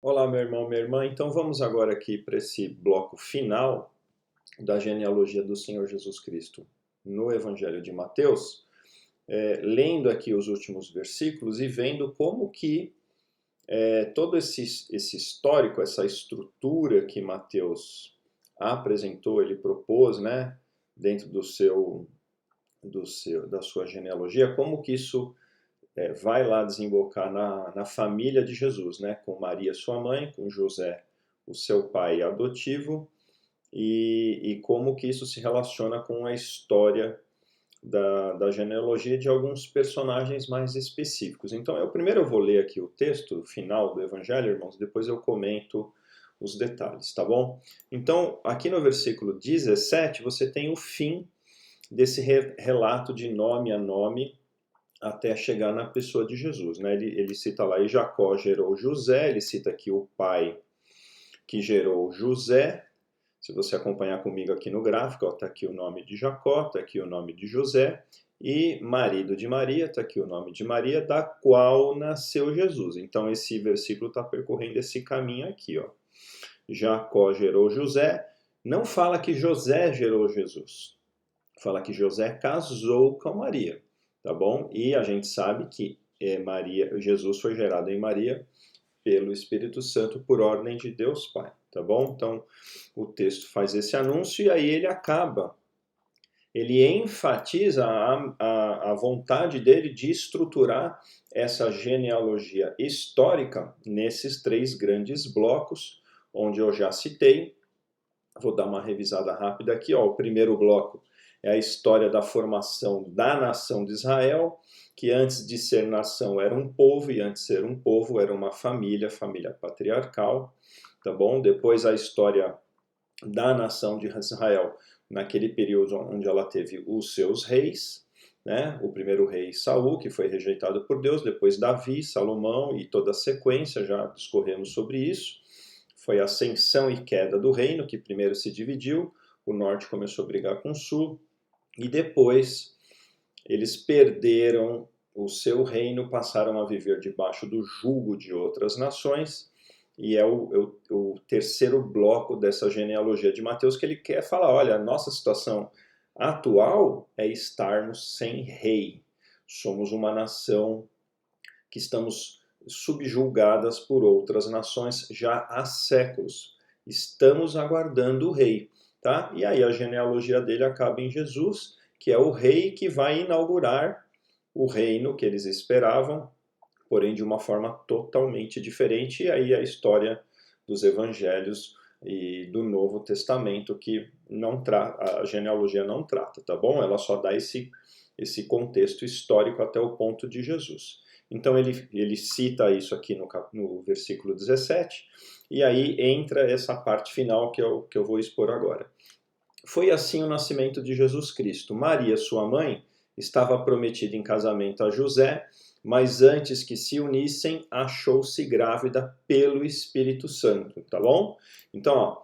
Olá, meu irmão, minha irmã. Então vamos agora aqui para esse bloco final da genealogia do Senhor Jesus Cristo no Evangelho de Mateus, lendo aqui os últimos versículos e vendo como que todo esse histórico, essa estrutura que Mateus apresentou, ele propôs, né, dentro da sua genealogia, como que isso vai lá desembocar na família de Jesus, né? Com Maria, sua mãe, com José, o seu pai adotivo, e como que isso se relaciona com a história da genealogia de alguns personagens mais específicos. Então, primeiro eu vou ler aqui o texto final do Evangelho, irmãos, depois eu comento os detalhes, tá bom? Então, aqui no versículo 17, você tem o fim desse relato de nome a nome, até chegar na pessoa de Jesus, né? Ele cita lá, e Jacó gerou José, ele cita aqui o pai que gerou José. Se você acompanhar comigo aqui no gráfico, está aqui o nome de Jacó, está aqui o nome de José, e marido de Maria, está aqui o nome de Maria, da qual nasceu Jesus. Então esse versículo está percorrendo esse caminho aqui, ó. Jacó gerou José, não fala que José gerou Jesus, fala que José casou com Maria. Tá bom? E a gente sabe que Jesus foi gerado em Maria pelo Espírito Santo por ordem de Deus Pai, tá bom? Então o texto faz esse anúncio e aí ele enfatiza a vontade dele de estruturar essa genealogia histórica nesses três grandes blocos, onde eu já citei. Vou dar uma revisada rápida aqui, ó. O primeiro bloco é a história da formação da nação de Israel, que antes de ser nação era um povo, e antes de ser um povo era uma família patriarcal, tá bom? Depois a história da nação de Israel, naquele período onde ela teve os seus reis, né? O primeiro rei Saul, que foi rejeitado por Deus, depois Davi, Salomão e toda a sequência, já discorremos sobre isso. Foi a ascensão e queda do reino, que primeiro se dividiu, o norte começou a brigar com o sul, e depois eles perderam o seu reino, passaram a viver debaixo do jugo de outras nações, e é o terceiro bloco dessa genealogia de Mateus, que ele quer falar, olha, a nossa situação atual é estarmos sem rei. Somos uma nação que estamos subjugadas por outras nações já há séculos. Estamos aguardando o rei, tá? E aí a genealogia dele acaba em Jesus, que é o rei que vai inaugurar o reino que eles esperavam, porém de uma forma totalmente diferente. E aí a história dos evangelhos e do Novo Testamento que a genealogia não trata, tá bom? Ela só dá esse contexto histórico até o ponto de Jesus. Então ele cita isso aqui no versículo 17, e aí entra essa parte final que eu vou expor agora. Foi assim o nascimento de Jesus Cristo. Maria, sua mãe, estava prometida em casamento a José, mas antes que se unissem, achou-se grávida pelo Espírito Santo, tá bom? Então, ó,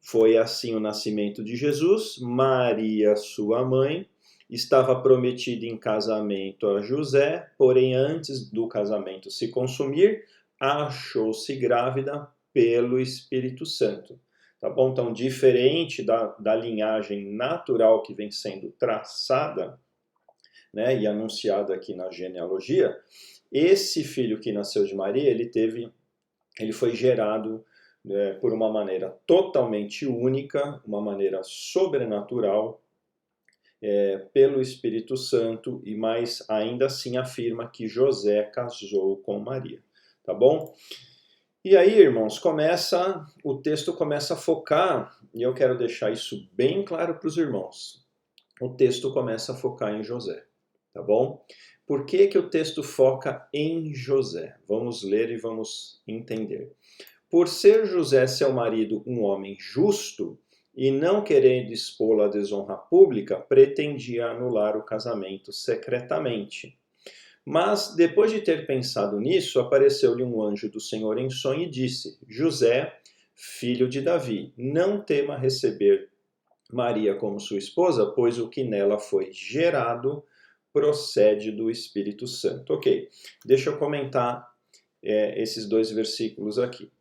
foi assim o nascimento de Jesus. Maria, sua mãe, estava prometida em casamento a José, porém antes do casamento se consumir, achou-se grávida pelo Espírito Santo. Tá bom? Então, diferente da linhagem natural que vem sendo traçada, né, e anunciada aqui na genealogia, esse filho que nasceu de Maria, ele foi gerado por uma maneira totalmente única, uma maneira sobrenatural, pelo Espírito Santo, e mais ainda assim afirma que José casou com Maria, tá bom? E aí, irmãos, o texto começa a focar, e eu quero deixar isso bem claro para os irmãos, o texto começa a focar em José, tá bom? Por que que o texto foca em José? Vamos ler e vamos entender. Por ser José, seu marido, um homem justo, e não querendo expô-lo à desonra pública, pretendia anular o casamento secretamente. Mas, depois de ter pensado nisso, apareceu-lhe um anjo do Senhor em sonho e disse: José, filho de Davi, não tema receber Maria como sua esposa, pois o que nela foi gerado procede do Espírito Santo. Ok, deixa eu comentar esses dois versículos aqui.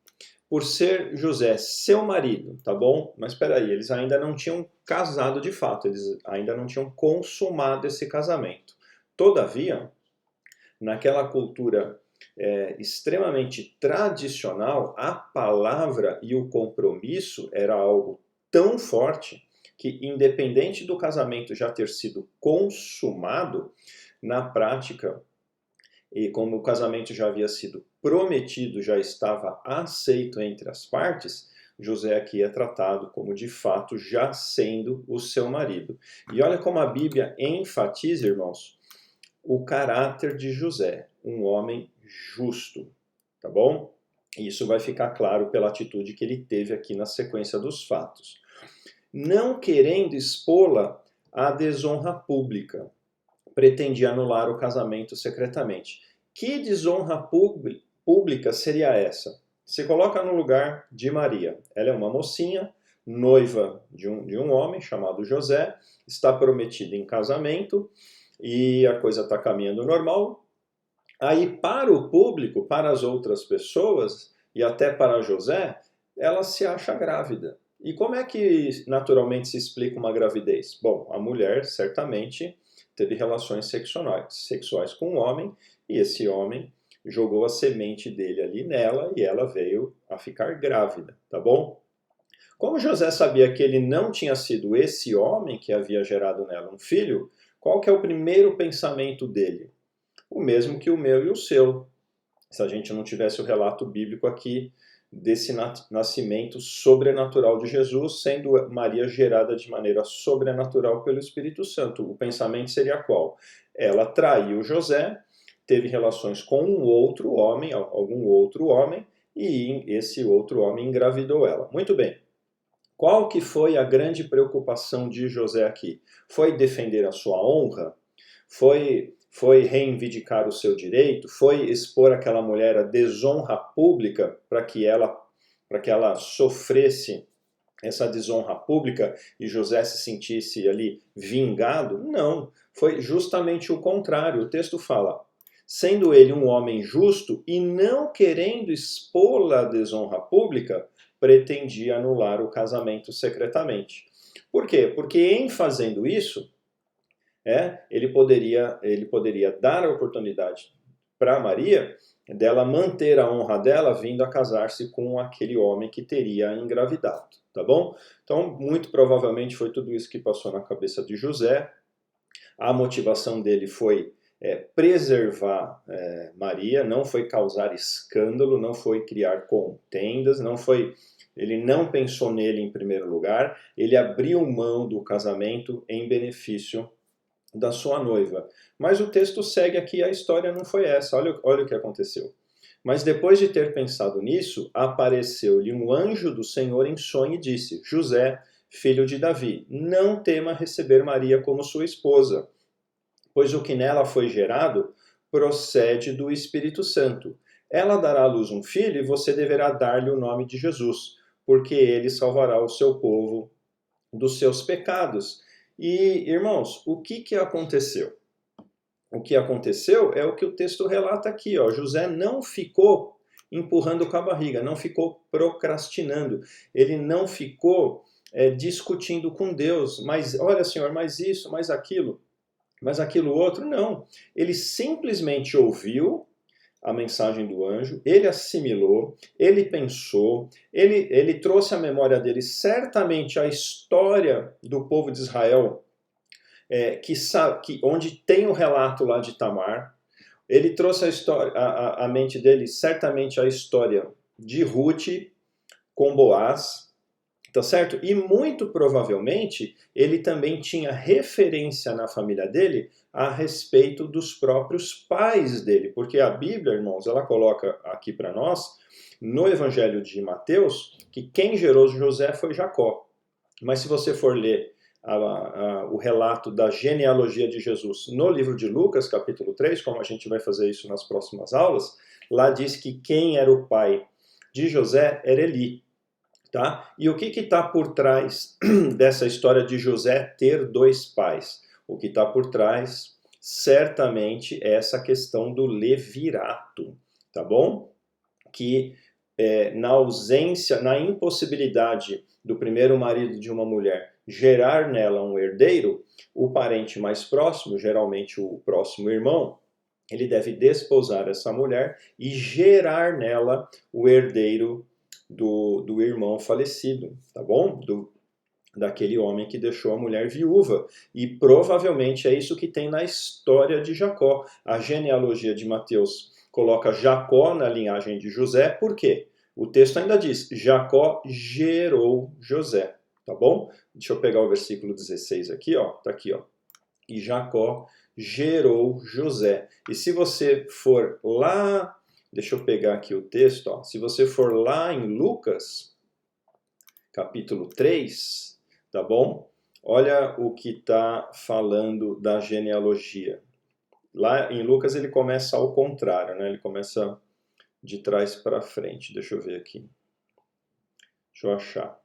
por ser José seu marido, tá bom? Mas espera aí, eles ainda não tinham casado de fato, eles ainda não tinham consumado esse casamento. Todavia, naquela cultura extremamente tradicional, a palavra e o compromisso era algo tão forte que, independente do casamento já ter sido consumado, na prática, e como o casamento já havia sido prometido, já estava aceito entre as partes, José aqui é tratado como de fato já sendo o seu marido. E olha como a Bíblia enfatiza, irmãos, o caráter de José, um homem justo, tá bom? Isso vai ficar claro pela atitude que ele teve aqui na sequência dos fatos. Não querendo expô-la à desonra pública, pretendia anular o casamento secretamente. Que desonra pública seria essa? Se coloca no lugar de Maria. Ela é uma mocinha, noiva de um homem chamado José, está prometida em casamento e a coisa está caminhando normal. Aí, para o público, para as outras pessoas e até para José, ela se acha grávida. E como é que naturalmente se explica uma gravidez? Bom, a mulher certamente teve relações sexuais com um homem e esse homem jogou a semente dele ali nela e ela veio a ficar grávida, tá bom? Como José sabia que ele não tinha sido esse homem que havia gerado nela um filho, qual que é o primeiro pensamento dele? O mesmo que o meu e o seu. Se a gente não tivesse o relato bíblico aqui desse nascimento sobrenatural de Jesus, sendo Maria gerada de maneira sobrenatural pelo Espírito Santo. O pensamento seria qual? Ela traiu José, teve relações com um outro homem, algum outro homem, e esse outro homem engravidou ela. Muito bem. Qual que foi a grande preocupação de José aqui? Foi defender a sua honra? Foi reivindicar o seu direito? Foi expor aquela mulher à desonra pública para que ela sofresse essa desonra pública e José se sentisse ali vingado? Não, foi justamente o contrário. O texto fala, sendo ele um homem justo e não querendo expô-la à desonra pública, pretendia anular o casamento secretamente. Por quê? Porque em fazendo isso, ele poderia dar a oportunidade para Maria dela manter a honra dela vindo a casar-se com aquele homem que teria engravidado, tá bom? Então, muito provavelmente foi tudo isso que passou na cabeça de José. A motivação dele foi preservar Maria, não foi causar escândalo, não foi criar contendas, ele não pensou nele em primeiro lugar, ele abriu mão do casamento em benefício da sua noiva. Mas o texto segue aqui, a história não foi essa, olha o que aconteceu. Mas depois de ter pensado nisso, apareceu-lhe um anjo do Senhor em sonho e disse, José, filho de Davi, não tema receber Maria como sua esposa, pois o que nela foi gerado procede do Espírito Santo. Ela dará à luz um filho e você deverá dar-lhe o nome de Jesus, porque ele salvará o seu povo dos seus pecados. E, irmãos, o que aconteceu? O que aconteceu é o que o texto relata aqui, ó. José não ficou empurrando com a barriga, não ficou procrastinando, ele não ficou discutindo com Deus, mas olha, Senhor, mais isso, mais aquilo outro, não. Ele simplesmente ouviu a mensagem do anjo, ele assimilou, ele pensou, ele trouxe à memória dele certamente a história do povo de Israel, onde tem o relato lá de Tamar. Ele trouxe à mente dele certamente a história de Ruth com Boaz, tá certo? E muito provavelmente ele também tinha referência na família dele a respeito dos próprios pais dele, porque a Bíblia, irmãos, ela coloca aqui para nós, no Evangelho de Mateus, que quem gerou José foi Jacó. Mas se você for ler o relato da genealogia de Jesus no livro de Lucas, capítulo 3, como a gente vai fazer isso nas próximas aulas, lá diz que quem era o pai de José era Eli. Tá? E o que está por trás dessa história de José ter dois pais? O que está por trás, certamente, é essa questão do levirato, tá bom? Que na ausência, na impossibilidade do primeiro marido de uma mulher gerar nela um herdeiro, o parente mais próximo, geralmente o próximo irmão, ele deve desposar essa mulher e gerar nela o herdeiro do irmão falecido, tá bom? Daquele homem que deixou a mulher viúva. E provavelmente é isso que tem na história de Jacó. A genealogia de Mateus coloca Jacó na linhagem de José, por quê? O texto ainda diz, Jacó gerou José, tá bom? Deixa eu pegar o versículo 16 aqui, ó, tá aqui, ó. E Jacó gerou José. E se você for lá, deixa eu pegar aqui o texto, ó, se você for lá em Lucas, capítulo 3, tá bom? Olha o que está falando da genealogia. Lá em Lucas ele começa ao contrário, né? Ele começa de trás para frente. Deixa eu ver aqui. Deixa eu achar.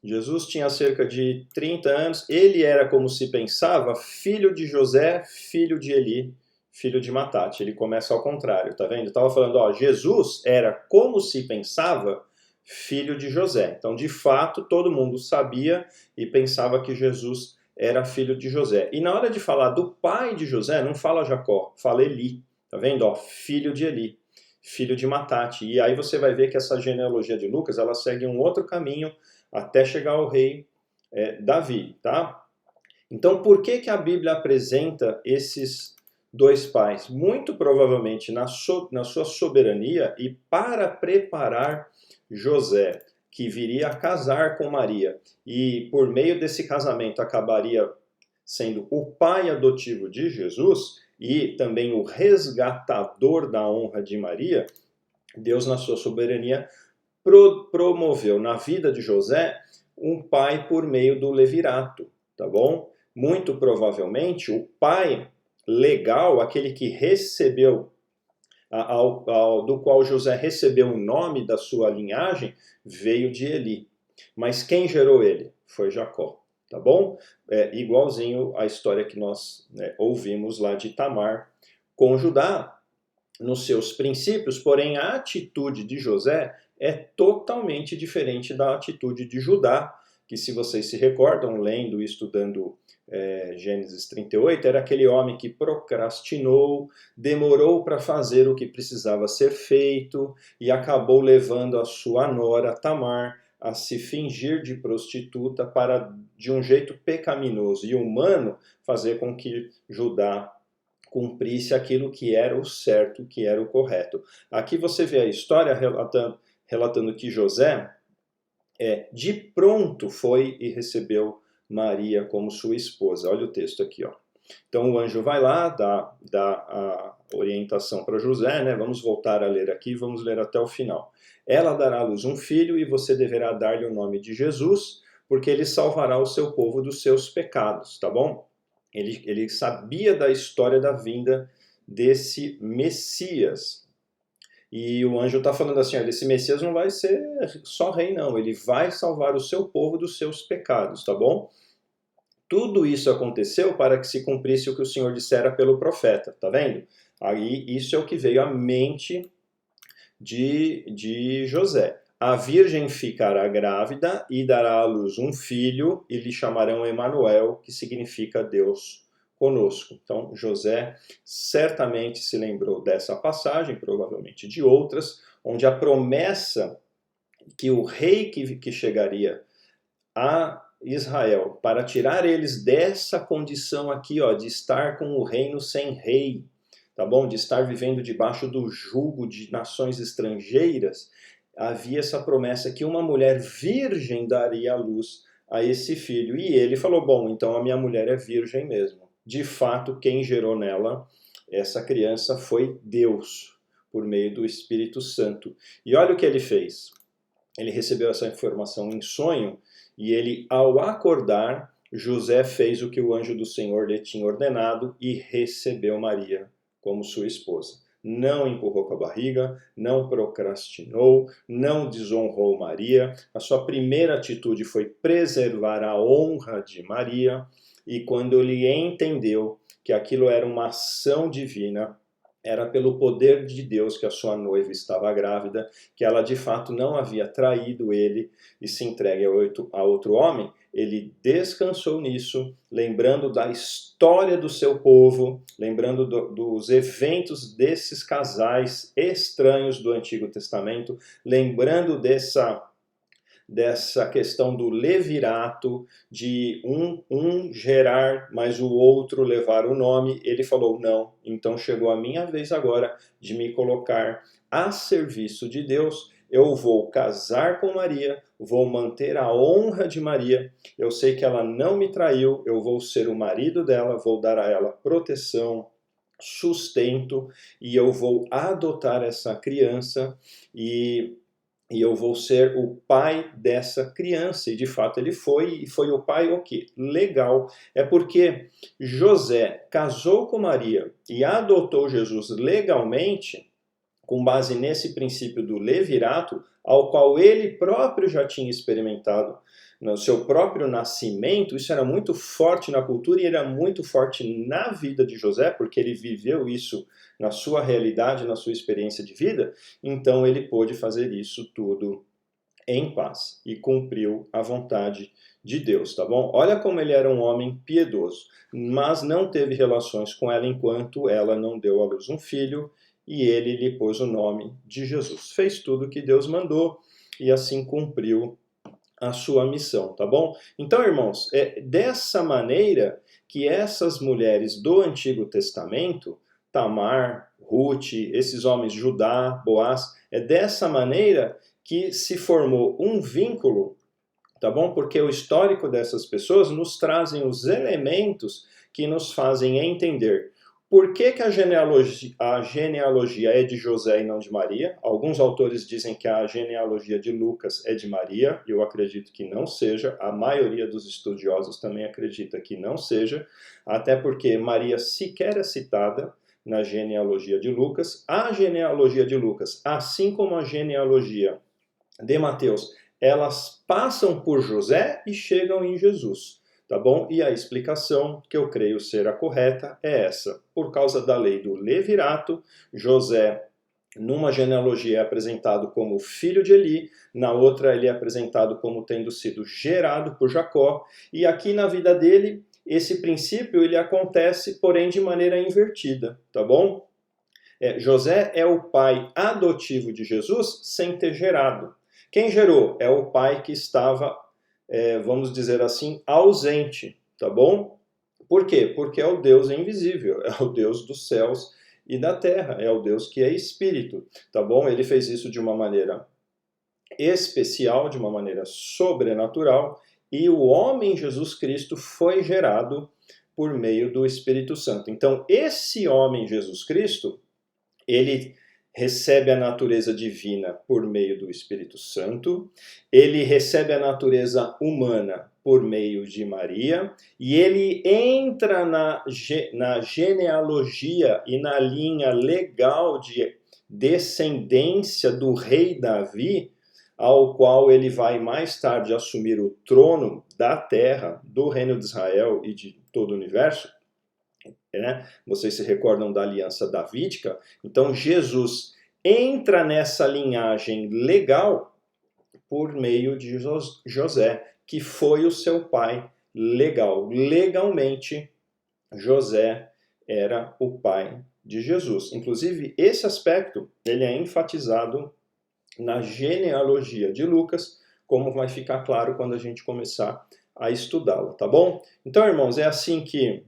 Jesus tinha cerca de 30 anos. Ele era, como se pensava, filho de José, filho de Eli, filho de Matate. Ele começa ao contrário, tá vendo? Estava falando, ó, Jesus era, como se pensava, filho de José. Então, de fato, todo mundo sabia e pensava que Jesus era filho de José. E na hora de falar do pai de José, não fala Jacó, fala Eli. Tá vendo? Ó, filho de Eli, filho de Matate. E aí você vai ver que essa genealogia de Lucas, ela segue um outro caminho até chegar ao rei Davi, tá? Então, por que a Bíblia apresenta esses dois pais? Muito provavelmente na sua soberania e para preparar José, que viria a casar com Maria, e por meio desse casamento acabaria sendo o pai adotivo de Jesus e também o resgatador da honra de Maria. Deus, na sua soberania, promoveu na vida de José um pai por meio do levirato, tá bom? Muito provavelmente o pai legal, aquele que recebeu, do qual José recebeu o nome da sua linhagem, veio de Eli. Mas quem gerou ele? Foi Jacó, tá bom? Igualzinho à história que nós ouvimos lá de Tamar com Judá, nos seus princípios, porém a atitude de José é totalmente diferente da atitude de Judá, que se vocês se recordam, lendo e estudando Gênesis 38, era aquele homem que procrastinou, demorou para fazer o que precisava ser feito e acabou levando a sua nora Tamar a se fingir de prostituta para, de um jeito pecaminoso e humano, fazer com que Judá cumprisse aquilo que era o certo, que era o correto. Aqui você vê a história relatando que José, de pronto foi e recebeu Maria como sua esposa. Olha o texto aqui, ó. Então o anjo vai lá, dá a orientação para José, né? Vamos voltar a ler aqui, vamos ler até o final. Ela dará à luz um filho e você deverá dar-lhe o nome de Jesus, porque ele salvará o seu povo dos seus pecados, tá bom? Ele sabia da história da vinda desse Messias. E o anjo está falando assim, olha, esse Messias não vai ser só rei, não. Ele vai salvar o seu povo dos seus pecados, tá bom? Tudo isso aconteceu para que se cumprisse o que o Senhor dissera pelo profeta, tá vendo? Aí isso é o que veio à mente de José. A virgem ficará grávida e dará à luz um filho e lhe chamarão Emanuel, que significa Deus conosco. Então José certamente se lembrou dessa passagem, provavelmente de outras, onde a promessa que o rei que chegaria a Israel para tirar eles dessa condição aqui, ó, de estar com o reino sem rei, tá bom? De estar vivendo debaixo do jugo de nações estrangeiras, havia essa promessa que uma mulher virgem daria à luz a esse filho. E ele falou, bom, então a minha mulher é virgem mesmo. De fato, quem gerou nela essa criança foi Deus, por meio do Espírito Santo. E olha o que ele fez. Ele recebeu essa informação em sonho e ele, ao acordar, José fez o que o anjo do Senhor lhe tinha ordenado e recebeu Maria como sua esposa. Não empurrou com a barriga, não procrastinou, não desonrou Maria. A sua primeira atitude foi preservar a honra de Maria. E quando ele entendeu que aquilo era uma ação divina, era pelo poder de Deus que a sua noiva estava grávida, que ela de fato não havia traído ele e se entregue a outro homem. Ele descansou nisso, lembrando da história do seu povo, lembrando dos eventos desses casais estranhos do Antigo Testamento, lembrando dessa questão do levirato, de um gerar, mas o outro levar o nome. Ele falou, não, então chegou a minha vez agora de me colocar a serviço de Deus. Eu vou casar com Maria, vou manter a honra de Maria, eu sei que ela não me traiu, eu vou ser o marido dela, vou dar a ela proteção, sustento, e eu vou adotar essa criança, e eu vou ser o pai dessa criança. E de fato ele foi, e foi o pai o quê? Legal. É porque José casou com Maria e adotou Jesus legalmente, com base nesse princípio do levirato, ao qual ele próprio já tinha experimentado no seu próprio nascimento. Isso era muito forte na cultura e era muito forte na vida de José, porque ele viveu isso na sua realidade, na sua experiência de vida. Então ele pôde fazer isso tudo em paz e cumpriu a vontade de Deus, tá bom? Olha como ele era um homem piedoso, mas não teve relações com ela enquanto ela não deu à luz um filho, e ele lhe pôs o nome de Jesus. Fez tudo o que Deus mandou e assim cumpriu a sua missão, tá bom? Então, irmãos, é dessa maneira que essas mulheres do Antigo Testamento, Tamar, Ruth, esses homens, Judá, Boaz, é dessa maneira que se formou um vínculo, tá bom? Porque o histórico dessas pessoas nos trazem os elementos que nos fazem entender por que a genealogia é de José e não de Maria. Alguns autores dizem que a genealogia de Lucas é de Maria, e eu acredito que não seja. A maioria dos estudiosos também acredita que não seja, até porque Maria sequer é citada na genealogia de Lucas. A genealogia de Lucas, assim como a genealogia de Mateus, elas passam por José e chegam em Jesus, tá bom? E a explicação, que eu creio ser a correta, é essa. Por causa da lei do levirato, José, numa genealogia, é apresentado como filho de Eli, na outra ele é apresentado como tendo sido gerado por Jacó, e aqui na vida dele, esse princípio ele acontece, porém de maneira invertida, tá bom? José é o pai adotivo de Jesus sem ter gerado. Quem gerou? É o pai que estava, vamos dizer assim, ausente, tá bom? Por quê? Porque é o Deus invisível, é o Deus dos céus e da terra, é o Deus que é espírito, tá bom? Ele fez isso de uma maneira especial, de uma maneira sobrenatural, e o homem Jesus Cristo foi gerado por meio do Espírito Santo. Então, esse homem Jesus Cristo, ele recebe a natureza divina por meio do Espírito Santo, ele recebe a natureza humana por meio de Maria, e ele entra na genealogia e na linha legal de descendência do rei Davi, ao qual ele vai mais tarde assumir o trono da terra, do reino de Israel e de todo o universo. Vocês se recordam da aliança davídica? Então Jesus entra nessa linhagem legal por meio de José, que foi o seu pai legal. Legalmente, José era o pai de Jesus. Inclusive, esse aspecto ele é enfatizado na genealogia de Lucas, como vai ficar claro quando a gente começar a estudá-la, tá bom? Então, irmãos, é assim que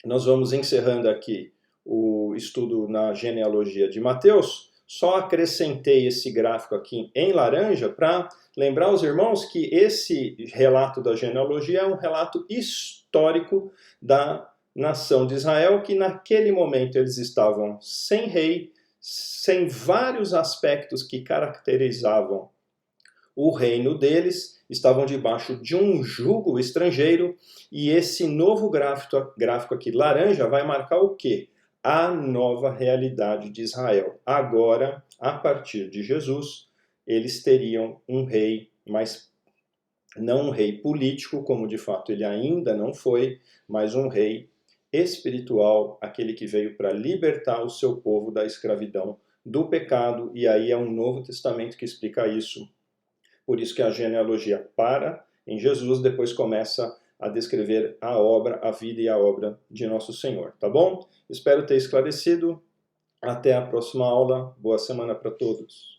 nós vamos encerrando aqui o estudo na genealogia de Mateus. Só acrescentei esse gráfico aqui em laranja para lembrar os irmãos que esse relato da genealogia é um relato histórico da nação de Israel, que naquele momento eles estavam sem rei, sem vários aspectos que caracterizavam o reino deles, estavam debaixo de um jugo estrangeiro, e esse novo gráfico aqui laranja vai marcar o quê? A nova realidade de Israel. Agora, a partir de Jesus, eles teriam um rei, mas não um rei político, como de fato ele ainda não foi, mas um rei espiritual, aquele que veio para libertar o seu povo da escravidão do pecado, e aí é um Novo Testamento que explica isso. Por isso que a genealogia para em Jesus, depois começa a descrever a obra, a vida e a obra de nosso Senhor, tá bom? Espero ter esclarecido. Até a próxima aula. Boa semana para todos.